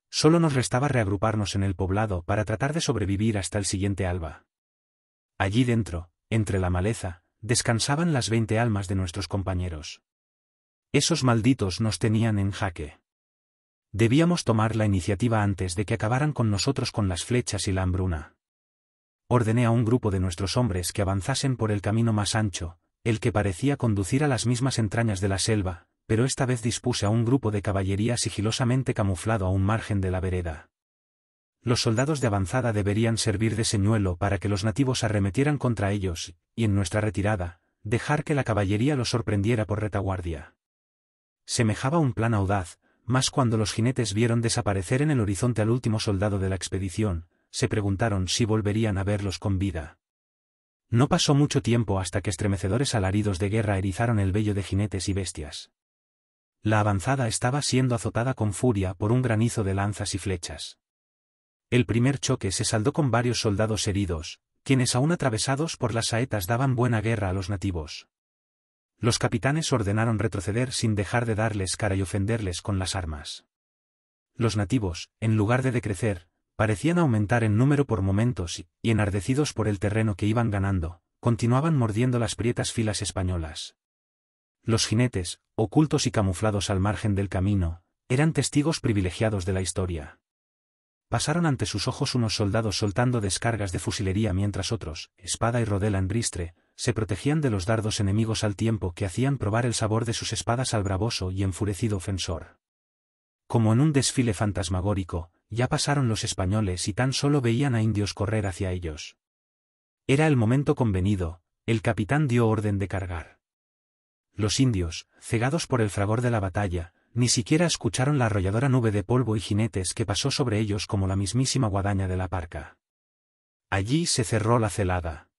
Solo nos restaba reagruparnos en el poblado para tratar de sobrevivir hasta el siguiente alba. Allí dentro, entre la maleza, descansaban las 20 almas de nuestros compañeros. Esos malditos nos tenían en jaque. Debíamos tomar la iniciativa antes de que acabaran con nosotros con las flechas y la hambruna. Ordené a un grupo de nuestros hombres que avanzasen por el camino más ancho, el que parecía conducir a las mismas entrañas de la selva, pero esta vez dispuse a un grupo de caballería sigilosamente camuflado a un margen de la vereda. Los soldados de avanzada deberían servir de señuelo para que los nativos arremetieran contra ellos, y en nuestra retirada, dejar que la caballería los sorprendiera por retaguardia. Semejaba un plan audaz, mas cuando los jinetes vieron desaparecer en el horizonte al último soldado de la expedición, se preguntaron si volverían a verlos con vida. No pasó mucho tiempo hasta que estremecedores alaridos de guerra erizaron el vello de jinetes y bestias. La avanzada estaba siendo azotada con furia por un granizo de lanzas y flechas. El primer choque se saldó con varios soldados heridos, quienes aún atravesados por las saetas daban buena guerra a los nativos. Los capitanes ordenaron retroceder sin dejar de darles cara y ofenderles con las armas. Los nativos, en lugar de decrecer, parecían aumentar en número por momentos y, enardecidos por el terreno que iban ganando, continuaban mordiendo las prietas filas españolas. Los jinetes, ocultos y camuflados al margen del camino, eran testigos privilegiados de la historia. Pasaron ante sus ojos unos soldados soltando descargas de fusilería mientras otros, espada y rodela en ristre, se protegían de los dardos enemigos al tiempo que hacían probar el sabor de sus espadas al bravoso y enfurecido ofensor. Como en un desfile fantasmagórico, ya pasaron los españoles y tan solo veían a indios correr hacia ellos. Era el momento convenido, el capitán dio orden de cargar. Los indios, cegados por el fragor de la batalla, ni siquiera escucharon la arrolladora nube de polvo y jinetes que pasó sobre ellos como la mismísima guadaña de la parca. Allí se cerró la celada.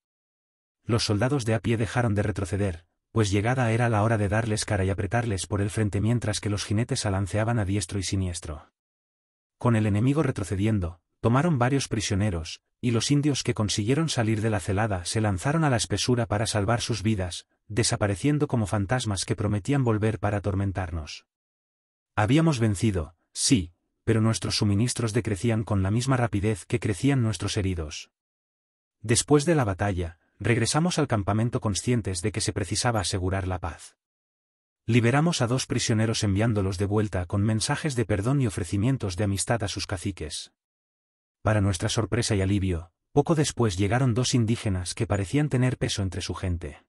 Los soldados de a pie dejaron de retroceder, pues llegada era la hora de darles cara y apretarles por el frente mientras que los jinetes alanceaban a diestro y siniestro. Con el enemigo retrocediendo, tomaron varios prisioneros, y los indios que consiguieron salir de la celada se lanzaron a la espesura para salvar sus vidas, desapareciendo como fantasmas que prometían volver para atormentarnos. Habíamos vencido, sí, pero nuestros suministros decrecían con la misma rapidez que crecían nuestros heridos. Después de la batalla, regresamos al campamento conscientes de que se precisaba asegurar la paz. Liberamos a 2 prisioneros enviándolos de vuelta con mensajes de perdón y ofrecimientos de amistad a sus caciques. Para nuestra sorpresa y alivio, poco después llegaron 2 indígenas que parecían tener peso entre su gente.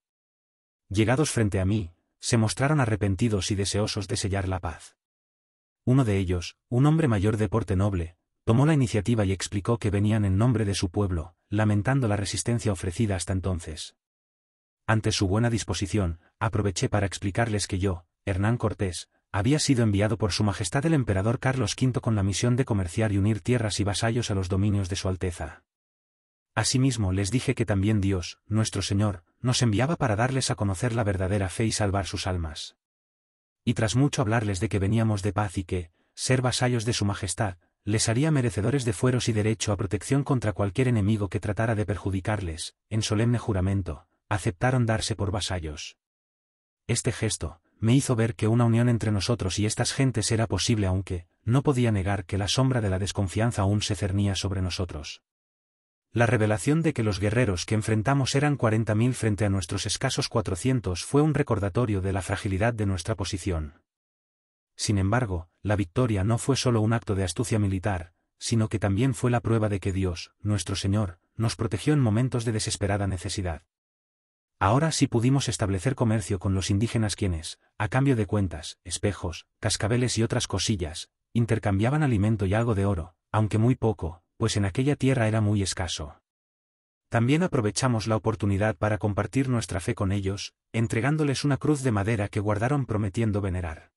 Llegados frente a mí, se mostraron arrepentidos y deseosos de sellar la paz. Uno de ellos, un hombre mayor de porte noble, tomó la iniciativa y explicó que venían en nombre de su pueblo, lamentando la resistencia ofrecida hasta entonces. Ante su buena disposición, aproveché para explicarles que yo, Hernán Cortés, había sido enviado por Su Majestad el Emperador Carlos V con la misión de comerciar y unir tierras y vasallos a los dominios de Su Alteza. Asimismo les dije que también Dios, nuestro Señor, nos enviaba para darles a conocer la verdadera fe y salvar sus almas. Y tras mucho hablarles de que veníamos de paz y que, ser vasallos de Su Majestad, les haría merecedores de fueros y derecho a protección contra cualquier enemigo que tratara de perjudicarles, en solemne juramento, aceptaron darse por vasallos. Este gesto me hizo ver que una unión entre nosotros y estas gentes era posible, aunque no podía negar que la sombra de la desconfianza aún se cernía sobre nosotros. La revelación de que los guerreros que enfrentamos eran 40.000 frente a nuestros escasos 400 fue un recordatorio de la fragilidad de nuestra posición. Sin embargo, la victoria no fue solo un acto de astucia militar, sino que también fue la prueba de que Dios, nuestro Señor, nos protegió en momentos de desesperada necesidad. Ahora sí pudimos establecer comercio con los indígenas quienes, a cambio de cuentas, espejos, cascabeles y otras cosillas, intercambiaban alimento y algo de oro, aunque muy poco, pues en aquella tierra era muy escaso. También aprovechamos la oportunidad para compartir nuestra fe con ellos, entregándoles una cruz de madera que guardaron prometiendo venerar.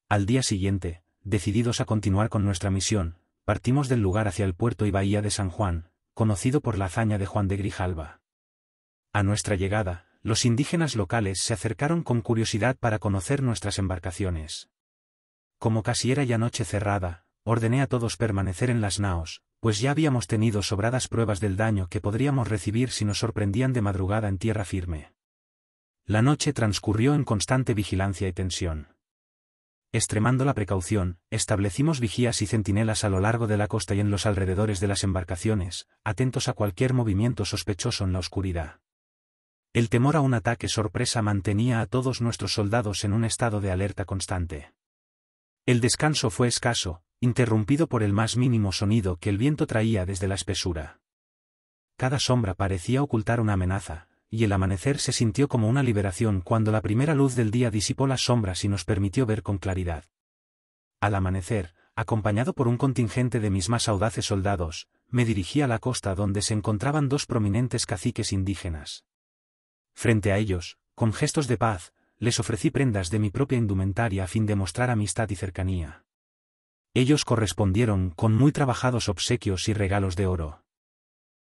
Al día siguiente, decididos a continuar con nuestra misión, partimos del lugar hacia el puerto y bahía de San Juan, conocido por la hazaña de Juan de Grijalva. A nuestra llegada, los indígenas locales se acercaron con curiosidad para conocer nuestras embarcaciones. Como casi era ya noche cerrada, ordené a todos permanecer en las naos, pues ya habíamos tenido sobradas pruebas del daño que podríamos recibir si nos sorprendían de madrugada en tierra firme. La noche transcurrió en constante vigilancia y tensión. Extremando la precaución, establecimos vigías y centinelas a lo largo de la costa y en los alrededores de las embarcaciones, atentos a cualquier movimiento sospechoso en la oscuridad. El temor a un ataque sorpresa mantenía a todos nuestros soldados en un estado de alerta constante. El descanso fue escaso, interrumpido por el más mínimo sonido que el viento traía desde la espesura. Cada sombra parecía ocultar una amenaza, y el amanecer se sintió como una liberación cuando la primera luz del día disipó las sombras y nos permitió ver con claridad. Al amanecer, acompañado por un contingente de mis más audaces soldados, me dirigí a la costa donde se encontraban dos prominentes caciques indígenas. Frente a ellos, con gestos de paz, les ofrecí prendas de mi propia indumentaria a fin de mostrar amistad y cercanía. Ellos correspondieron con muy trabajados obsequios y regalos de oro.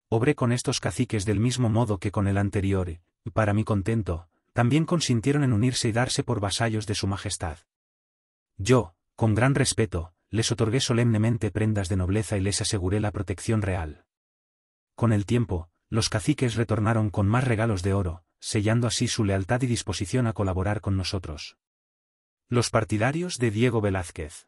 Obré con estos caciques del mismo modo que con el anterior, y, para mi contento, también consintieron en unirse y darse por vasallos de su majestad. Yo, con gran respeto, les otorgué solemnemente prendas de nobleza y les aseguré la protección real. Con el tiempo, los caciques retornaron con más regalos de oro, sellando así su lealtad y disposición a colaborar con nosotros. Los partidarios de Diego Velázquez.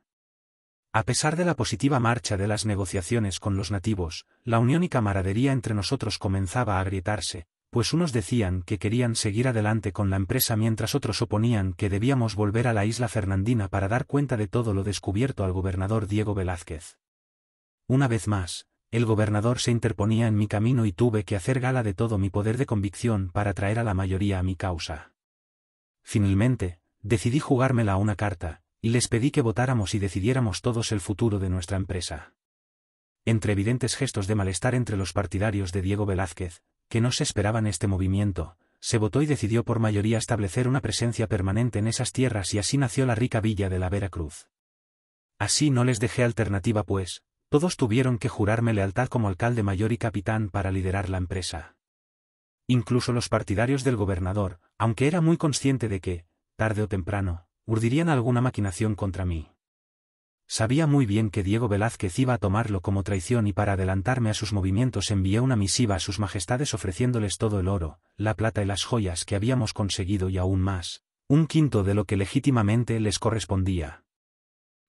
A pesar de la positiva marcha de las negociaciones con los nativos, la unión y camaradería entre nosotros comenzaba a agrietarse, pues unos decían que querían seguir adelante con la empresa mientras otros oponían que debíamos volver a la isla Fernandina para dar cuenta de todo lo descubierto al gobernador Diego Velázquez. Una vez más, el gobernador se interponía en mi camino y tuve que hacer gala de todo mi poder de convicción para traer a la mayoría a mi causa. Finalmente, decidí jugármela a una carta, y les pedí que votáramos y decidiéramos todos el futuro de nuestra empresa. Entre evidentes gestos de malestar entre los partidarios de Diego Velázquez, que no se esperaban este movimiento, se votó y decidió por mayoría establecer una presencia permanente en esas tierras y así nació la rica villa de la Veracruz. Así no les dejé alternativa pues, todos tuvieron que jurarme lealtad como alcalde mayor y capitán para liderar la empresa. Incluso los partidarios del gobernador, aunque era muy consciente de que, tarde o temprano, urdirían alguna maquinación contra mí. Sabía muy bien que Diego Velázquez iba a tomarlo como traición y para adelantarme a sus movimientos envié una misiva a sus majestades ofreciéndoles todo el oro, la plata y las joyas que habíamos conseguido y aún más, un quinto de lo que legítimamente les correspondía.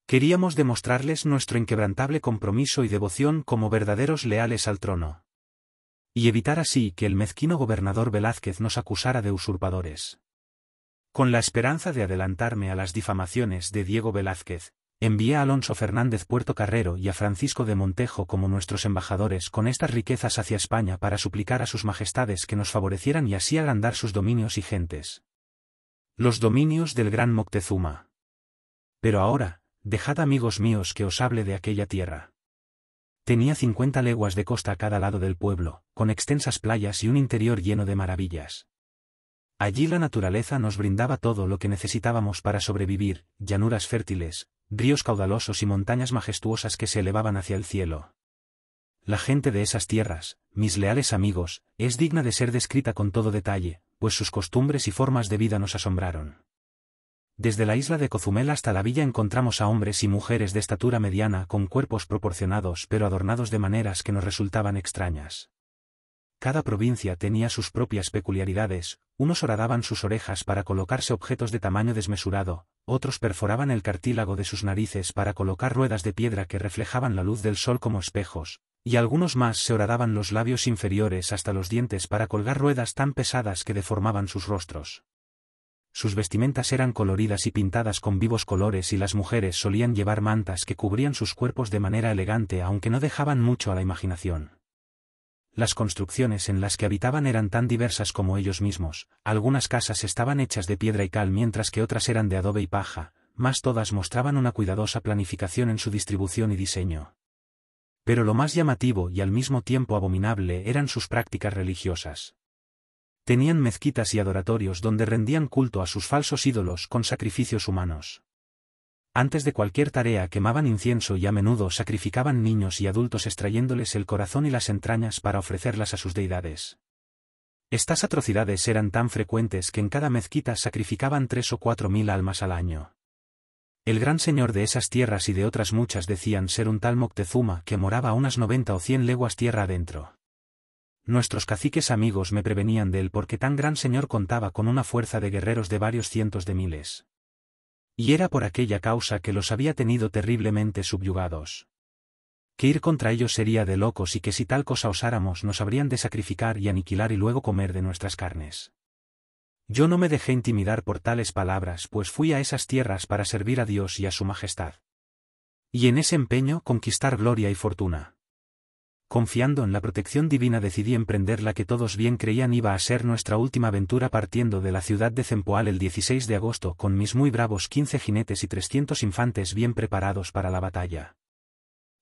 Queríamos demostrarles nuestro inquebrantable compromiso y devoción como verdaderos leales al trono. Y evitar así que el mezquino gobernador Velázquez nos acusara de usurpadores. Con la esperanza de adelantarme a las difamaciones de Diego Velázquez, envié a Alonso Fernández Puertocarrero y a Francisco de Montejo como nuestros embajadores con estas riquezas hacia España para suplicar a sus majestades que nos favorecieran y así agrandar sus dominios y gentes. Los dominios del gran Moctezuma. Pero ahora, dejad amigos míos que os hable de aquella tierra. Tenía 50 leguas de costa a cada lado del pueblo, con extensas playas y un interior lleno de maravillas. Allí la naturaleza nos brindaba todo lo que necesitábamos para sobrevivir, llanuras fértiles, ríos caudalosos y montañas majestuosas que se elevaban hacia el cielo. La gente de esas tierras, mis leales amigos, es digna de ser descrita con todo detalle, pues sus costumbres y formas de vida nos asombraron. Desde la isla de Cozumel hasta la villa encontramos a hombres y mujeres de estatura mediana con cuerpos proporcionados pero adornados de maneras que nos resultaban extrañas. Cada provincia tenía sus propias peculiaridades, unos horadaban sus orejas para colocarse objetos de tamaño desmesurado, otros perforaban el cartílago de sus narices para colocar ruedas de piedra que reflejaban la luz del sol como espejos, Y algunos más se horadaban los labios inferiores hasta los dientes para colgar ruedas tan pesadas que deformaban sus rostros. Sus vestimentas eran coloridas y pintadas con vivos colores y las mujeres solían llevar mantas que cubrían sus cuerpos de manera elegante aunque no dejaban mucho a la imaginación. Las construcciones en las que habitaban eran tan diversas como ellos mismos, algunas casas estaban hechas de piedra y cal mientras que otras eran de adobe y paja, mas todas mostraban una cuidadosa planificación en su distribución y diseño. Pero lo más llamativo y al mismo tiempo abominable eran sus prácticas religiosas. Tenían mezquitas y adoratorios donde rendían culto a sus falsos ídolos con sacrificios humanos. Antes de cualquier tarea quemaban incienso y a menudo sacrificaban niños y adultos extrayéndoles el corazón y las entrañas para ofrecerlas a sus deidades. Estas atrocidades eran tan frecuentes que en cada mezquita sacrificaban 3 o 4 mil almas al año. El gran señor de esas tierras y de otras muchas decían ser un tal Moctezuma que moraba a unas 90 o 100 leguas tierra adentro. Nuestros caciques amigos me prevenían de él porque tan gran señor contaba con una fuerza de guerreros de varios cientos de miles. Y era por aquella causa que los había tenido terriblemente subyugados. Que ir contra ellos sería de locos y que si tal cosa osáramos nos habrían de sacrificar y aniquilar y luego comer de nuestras carnes. Yo no me dejé intimidar por tales palabras pues fui a esas tierras para servir a Dios y a su majestad. Y en ese empeño conquistar gloria y fortuna. Confiando en la protección divina decidí emprender la que todos bien creían iba a ser nuestra última aventura partiendo de la ciudad de Cempoal el 16 de agosto con mis muy bravos 15 jinetes y 300 infantes bien preparados para la batalla.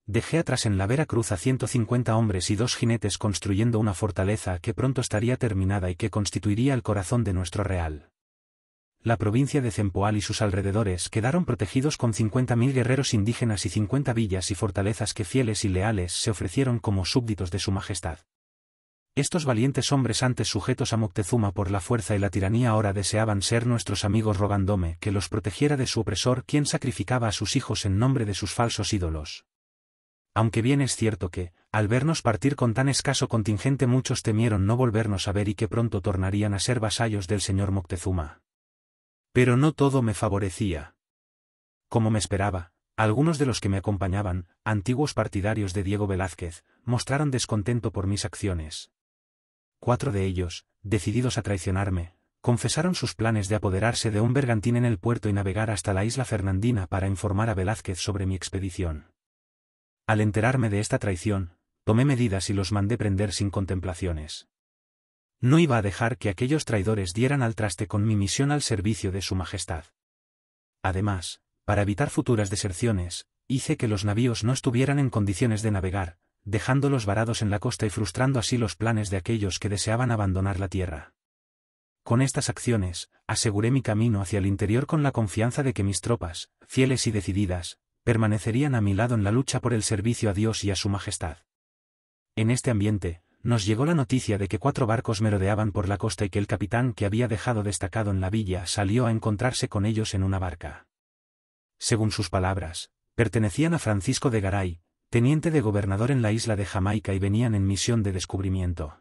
Dejé atrás en la Vera Cruz a 150 hombres y 2 jinetes construyendo una fortaleza que pronto estaría terminada y que constituiría el corazón de nuestro real. La provincia de Cempoal y sus alrededores quedaron protegidos con 50.000 guerreros indígenas y 50 villas y fortalezas que fieles y leales se ofrecieron como súbditos de su majestad. Estos valientes hombres antes sujetos a Moctezuma por la fuerza y la tiranía ahora deseaban ser nuestros amigos rogándome que los protegiera de su opresor quien sacrificaba a sus hijos en nombre de sus falsos ídolos. Aunque bien es cierto que, al vernos partir con tan escaso contingente muchos temieron no volvernos a ver y que pronto tornarían a ser vasallos del señor Moctezuma. Pero no todo me favorecía. Como me esperaba, algunos de los que me acompañaban, antiguos partidarios de Diego Velázquez, mostraron descontento por mis acciones. 4 de ellos, decididos a traicionarme, confesaron sus planes de apoderarse de un bergantín en el puerto y navegar hasta la isla Fernandina para informar a Velázquez sobre mi expedición. Al enterarme de esta traición, tomé medidas y los mandé prender sin contemplaciones. No iba a dejar que aquellos traidores dieran al traste con mi misión al servicio de su majestad. Además, para evitar futuras deserciones, hice que los navíos no estuvieran en condiciones de navegar, dejándolos varados en la costa y frustrando así los planes de aquellos que deseaban abandonar la tierra. Con estas acciones, aseguré mi camino hacia el interior con la confianza de que mis tropas, fieles y decididas, permanecerían a mi lado en la lucha por el servicio a Dios y a su majestad. En este ambiente, nos llegó la noticia de que 4 barcos merodeaban por la costa y que el capitán que había dejado destacado en la villa salió a encontrarse con ellos en una barca. Según sus palabras, pertenecían a Francisco de Garay, teniente de gobernador en la isla de Jamaica y venían en misión de descubrimiento.